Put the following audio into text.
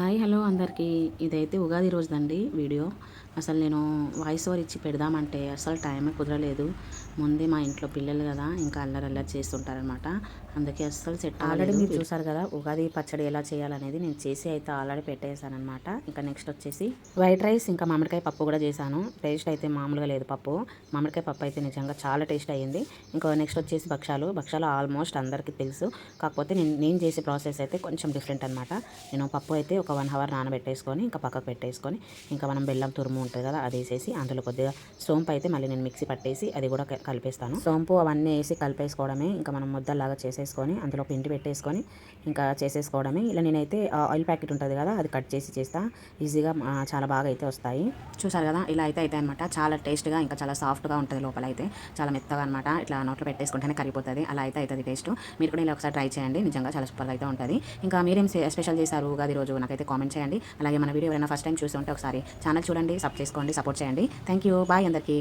Hi hello అందరికీ. ఇదైతే Ugadi రోజుదండి video. అసలు నేను వాయిస్ ఓవర్ ఇచ్చి పెడదామంటే అసలు టైమే కుదరలేదు. ముందే మా ఇంట్లో పిల్లలు కదా, ఇంకా అల్లరి చేస్తుంటారనమాట. అందుకే అస్సలు సెట్ ఆల్రెడీ అవ్వలేదు. మీరు చూసారు కదా ఉగాది పచ్చడి ఎలా చేయాలనేది నేను చేసి అయితే ఆల్రెడీ పెట్టేసానమాట. ఇంకా నెక్స్ట్ వచ్చేసి వైట్ రైస్ ఇంకా మామిడికాయ పప్పు కూడా చేశాను. టేస్ట్ అయితే మామూలుగా లేదు పప్పు. మామిడికాయ పప్పు అయితే నిజంగా చాలా టేస్ట్ అయ్యింది. ఇంకా నెక్స్ట్ వచ్చేసి భక్షాలు. భక్షాలు ఆల్మోస్ట్ అందరికీ తెలుసు. కాకపోతే నేను చేసే ప్రాసెస్ అయితే కొంచెం డిఫరెంట్ అనమాట. నేను పప్పు అయితే ఒక 1 అవర్ నానబెట్టేసుకొని ఇంకా పక్కకు పెట్టేసుకొని ఇంకా మనం బెల్లం తురుము ఉంటుంది కదా అది వేసేసి అందులో కొద్దిగా సోంపు అయితే మళ్ళీ నేను మిక్సీ పట్టేసి అది కూడా కలిపేస్తాను. సోంపు అవన్నీ వేసి కలిపేసుకోవడమే. ఇంకా మనం ముద్దలాగా చేసేసుకొని అందులో పిండి పెట్టేసుకొని ఇంకా చేసేసుకోవడమే. ఇలా నేనైతే ఆయిల్ ప్యాకెట్ ఉంటుంది కదా అది కట్ చేసి చేస్తా. ఈజీగా చాలా బాగా అయితే వస్తాయి. చూసారు కదా ఇలా అయితే అనమాట. చాలా టేస్ట్గా ఇంకా చాలా సాఫ్ట్గా ఉంటుంది. లోపల అయితే చాలా మెత్తగా అనమాట. ఇట్లా నోట్లో పెట్టేసుకుంటేనే కరిగిపోతుంది. అలా అయితే అవుతుంది టేస్ట్. మీరు కూడా ఇలా ఒకసారి ట్రై చేయండి. నిజంగా చాలా సూపర్గా అయితే ఉంటుంది. ఇంకా మీరేం స్పెషల్ చేశారు ఉగాది రోజు నాకైతే కామెంట్ చేయండి. అలాగే మన వీడియో ఎవరైనా ఫస్ట్ టైం చూస్తుంటే ఒకసారి ఛానల్ చూడండి, సబ్ చేసుకోండి, సపోర్ట్ చేయండి. Thank you. బాయ్ అందరికీ.